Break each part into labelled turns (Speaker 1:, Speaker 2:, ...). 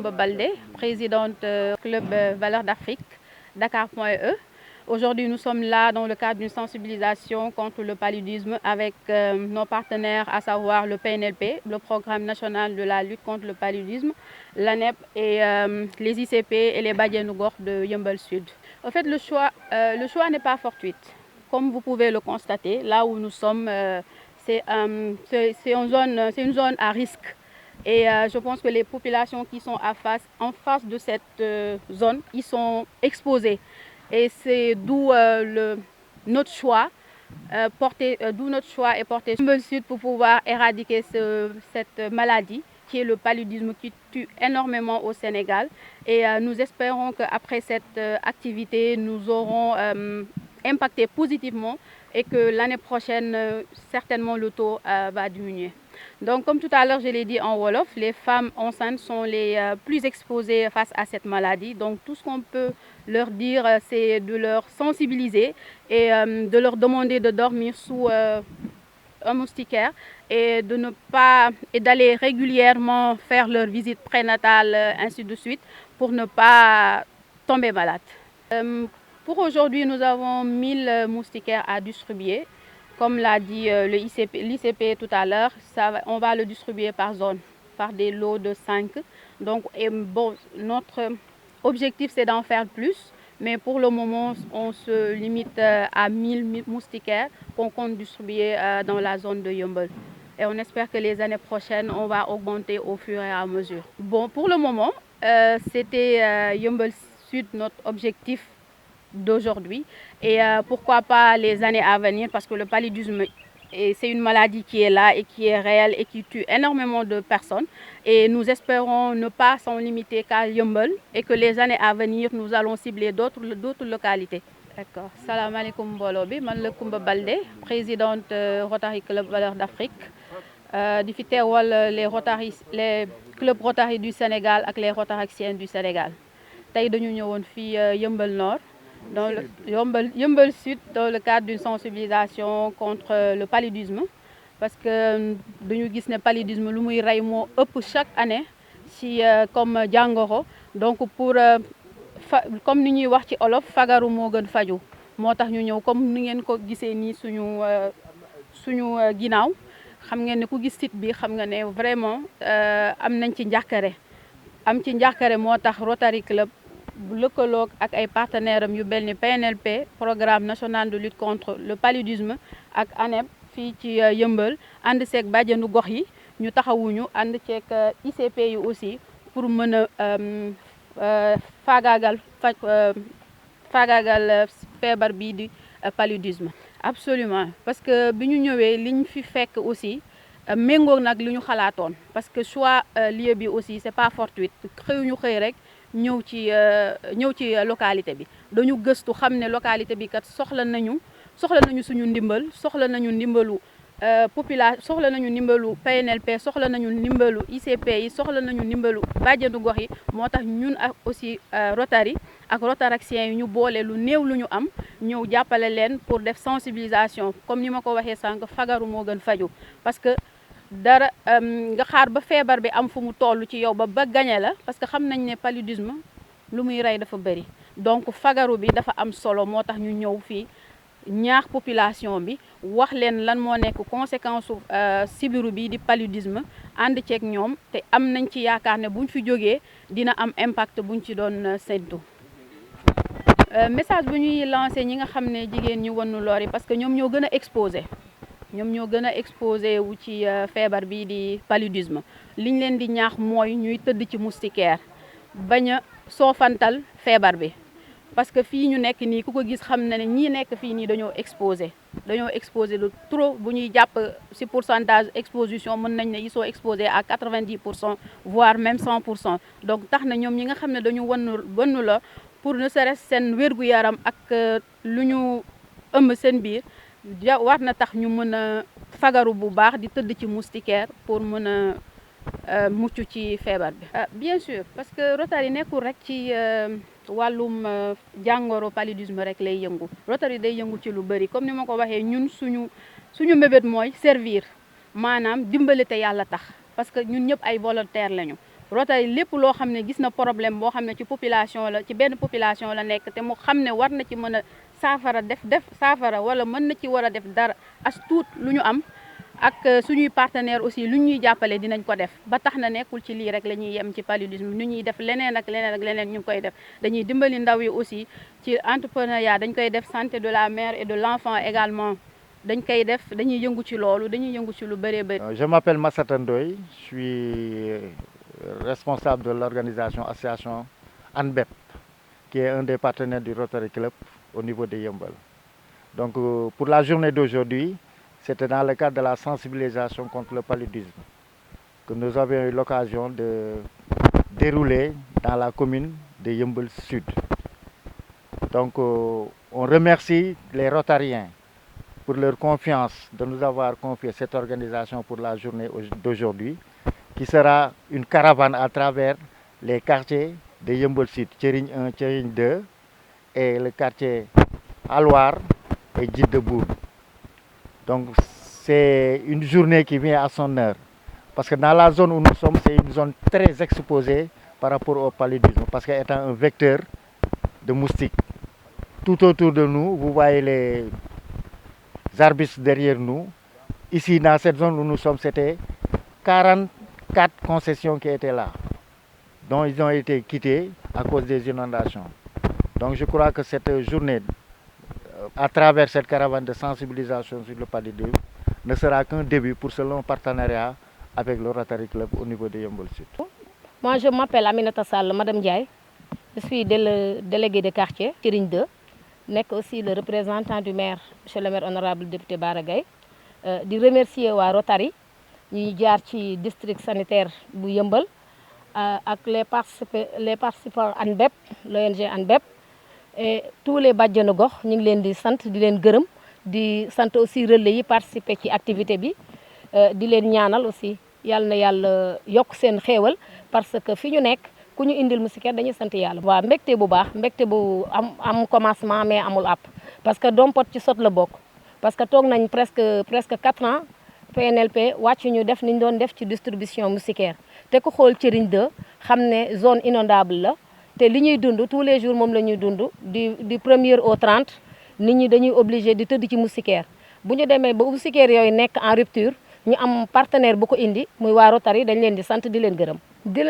Speaker 1: Koumba Baldé, présidente Club Valeurs d'Afrique, Dakar.e. Aujourd'hui, nous sommes là dans le cadre d'une sensibilisation contre le paludisme avec nos partenaires, à savoir le PNLP, le Programme national de la lutte contre le paludisme, l'ANEP et les ICP et les Badianou Gox de Yeumbeul Sud. En fait, le choix n'est pas fortuit. Comme vous pouvez le constater, là où nous sommes, c'est une zone à risque. Et je pense que les populations qui sont en face de cette zone, ils sont exposés. Et c'est d'où notre choix est porté sur le Sud pour pouvoir éradiquer cette maladie qui est le paludisme qui tue énormément au Sénégal. Et nous espérons qu'après cette activité, nous aurons impacté positivement et que l'année prochaine, certainement, le taux va diminuer. Donc, comme tout à l'heure, je l'ai dit en Wolof, les femmes enceintes sont les plus exposées face à cette maladie. Donc, tout ce qu'on peut leur dire, c'est de leur sensibiliser et de leur demander de dormir sous un moustiquaire et d'aller régulièrement faire leur visite prénatale, ainsi de suite, pour ne pas tomber malade. Pour aujourd'hui, nous avons 1000 moustiquaires à distribuer. Comme l'a dit l'ICP tout à l'heure, on va le distribuer par zone, par des lots de 5. Donc, notre objectif, c'est d'en faire plus. Mais pour le moment, on se limite à 1000 moustiquaires qu'on compte distribuer dans la zone de Yeumbeul. Et on espère que les années prochaines, on va augmenter au fur et à mesure. Bon, pour le moment, c'était Yeumbeul Sud, notre objectif d'aujourd'hui. Et pourquoi pas les années à venir, parce que le paludisme, c'est une maladie qui est là et qui est réelle et qui tue énormément de personnes. Et nous espérons ne pas s'en limiter qu'à Yeumbeul et que les années à venir, nous allons cibler d'autres localités. D'accord. Salam alaikum mbolo bi, man la Koumba Baldé, présidente Rotary Club Valeurs d'Afrique. di fi teewal les clubs Rotary du Sénégal ak les Rotaraksiens du Sénégal. Tey dañu ñëwoon fii Yeumbeul Nord, dans le Yeumbeul Sud, dans le cadre d'une sensibilisation contre le paludisme, parce que dañu gis ne paludisme lu muy rey moo ëpp chaque année ci comme jàngoro. Donc pour comme ni ñuy wax ci olof, fagaru moo gën faju. Moo tax ñu ñëw comme ni ngeen ko gisee nii suñu ginnaaw. Xam ngeen ne ku gis site bi xam nga ne vraiment am nañ ci njàkkare moo tax Rotary Club bu lëkkaloog ak ay partenaires am yu mel ni PNLP, Programme national de lutte contre le paludisme, ak ANEP fii ci Yeumbeul, ànd seeg bàjjenu gox yi ñu taxawuñu, ànd ceeg ICP yi aussi pour mën a faagaagal feebar bii di paludisme. Absolument, parce que bi ñu ñëwee liñ fi fekk aussi méngoo nag li ñu xalaatoon, parce que choix lieu bi aussi c'est pas fortuit. Xëyuñu xëy rek ñëw ci localité bi, dañu gëstu xam ne localité bi kat soxla nañu suñu ndimbal, soxla nañu ndimbalu soxla nañu ndimbalu PNLP, soxla nañu ndimbalu ICP yi, soxla nañu ndimbalu bàjjenu gox yi. Moo tax ñun ak aussi Rotary ak Rotaraksiens yi ñu boole lu néew lu ñu am ñëw jàppale leen pour def sensibilisation. Comme ni ma ko waxee sànq, fagaru moo gën faju, parce que dara nga xaar ba feebar bi am fu mu toll ci yow ba gañe la, parce que xam nañ ne paludisme lu muy rey dafa bëri. Donc fagaru bi dafa am solo, moo tax ñu ñëw fii ñaax population bi, wax leen lan moo nekk conséquence sibiru bi di paludisme, ànd ceeg ñoom te am nañ ci yaakaar ne buñ fi jógee dina am impact buñ ci doon séntu. Message bu ñuy lancé ñi nga xam ne jigéen ñi wannu lor yi, parce que ñoom ñoo gën a exposé wu ci feebar bii di paludisme. Liñ leen di ñaax mooy ñuy tëdd ci moustiquaire, bañ a soofantal feebar bi, parce que fii ñu nekk nii ku ko gis xam na ne ñii nekk fii nii dañoo exposé de trop. Bu ñuy jàpp ci pourcentage exposition, mën nañ ne ils sont exposés à 90%, voire même 100%. Donc tax na ñoom ñi nga xam ne dañu wannu la, pour ne serait-ce seen wérgu yaram ak lu ñu ëmb seen biir, war na tax ñu mën a fagaru bu baax di tëdd ci moustiquaire pour mën a mucc ci feebar bi. Bien sûr, parce que Rotary nekkul rek ci wàllum jàngoro paludisme rek lay yëngu. Rotary day yëngu ci lu bëri, comme ni ma ko waxee, ñun suñu mébét mooy servir, maanaam dimbali te yàlla tax, parce que ñun ñëpp ay volontaire lañu. Rotary lépp loo xam ne gis na problème boo xam ne ci population la ci benn population la nekk te mu xam ne war na ci mën a saafara def saafara wala mën na ci war a def dara as tuut lu ñu am ak suñuy partenaire aussi lu ñuy jàppale dinañ ko def ba tax na nekkul ci lii rek la ñuy yem ci paludisme nu ñuy def leneen ak leneen ñu ngi koy def dañuy dimbali ndaw yi aussi ci entrepreneuriat dañ koy def santé de la mère et de l'enfant également dañ koy def dañuy yëngu ci loolu dañuy yëngu ci lu bëree bëri.
Speaker 2: Je m'appelle Massata Ndoye, je suis responsable de l'organisation association ANBEP qui est un des partenaires du Rotary Club au niveau de Yeumbeul. Donc pour la journée d'aujourd'hui, c'était dans le cadre de la sensibilisation contre le paludisme que nous avions eu l'occasion de dérouler dans la commune de Yeumbeul Sud. Donc on remercie les Rotariens pour leur confiance de nous avoir confié cette organisation pour la journée d'aujourd'hui, qui sera une caravane à travers les quartiers de Yeumbeul Sud, Thiering 1, Thiering 2 et le quartier Alwar et Djidebour. Donc c'est une journée qui vient à son heure, parce que dans la zone où nous sommes, c'est une zone très exposée par rapport au paludisme, parce qu'étant un vecteur de moustiques. Tout autour de nous, vous voyez les arbustes derrière nous. Ici, dans cette zone où nous sommes, c'était 44 concessions qui étaient là, dont ils ont été quittés à cause des inondations. Donc je crois que cette journée, à travers cette caravane de sensibilisation sur le paludisme, ne sera qu'un début pour ce long partenariat avec le Rotary Club au niveau de Yeumbeul Sud.
Speaker 3: Moi, je m'appelle Aminata Sall, Madame Ndiaye. Je suis déléguée de quartier, Thiering 2. Je suis aussi le représentant du maire, M. le maire honorable député Bara Gaye. Je remercie le Rotary, le district sanitaire de Yeumbeul, avec les participants ANBEP, l'ONG ANBEP, et tous les badjanu gox ñu ngi leen di sant di leen gërëm di sant aussi relais yi participer ci activité bi di leen ñaanal aussi yàlla na yàlla yokk seen xéewal parce que fi ñu nekk ku ñu indil moustiquaire dañuy sant yàlla. waaw mbégte bu baax mbégte bu am commencement mais amul app parce que Dompot ci sot la bokk parce que toog nañ presque 4 ans PNLP wàcc ñu def ni ñu doon def ci distribution moustiquaire te ku xool Thiering 2 xam ne zone inondable la. te li ñuy dund tous les jours moom la ñuy dund du 1er au 30 nit ñi dañuy obligé di tëdd ci moustiquaire bu ñu demee ba moustiquaire yooyu nekk en rupture ñu am partenaire bu ko indi muy waa Rotary dañ leen di sant di leen gërëm.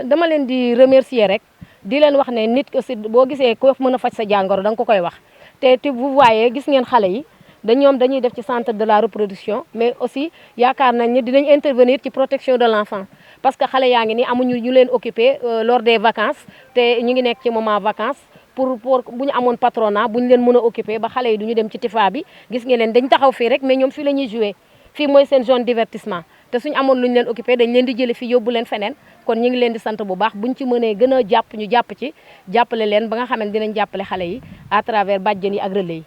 Speaker 3: dama leen di remercier rek di leen wax ne nit aussi boo gisee ko mën a faj sa jàngoro da nga ko koy wax te vous voyez gis ngeen xale yi ñoom dañuy def ci centre de la reproduction mais aussi yaakaar nañ ne dinañ intervenir ci protection de l'enfant. parce que xale yaa ngi nii amuñu ñu leen occupé lors des vacances te ñu ngi nekk ci moment vacances pour bu ñu amoon patronat bu ñu leen mën a occupé ba xale yi du ñu dem ci TIFA bi gis ngeen leen dañ taxaw fii rek mais ñoom fii la ñuy joué fii mooy seen zone divertissement te suñu amoon lu ñu leen occupé dañ leen di jële fii yóbbu leen feneen kon ñu ngi leen di sant bu baax buñ ci mënee gën a jàpp ñu jàpp ci jàppale leen ba nga xam ne dinañ jàppale xale yi à travers bàjjen yi ak relais yi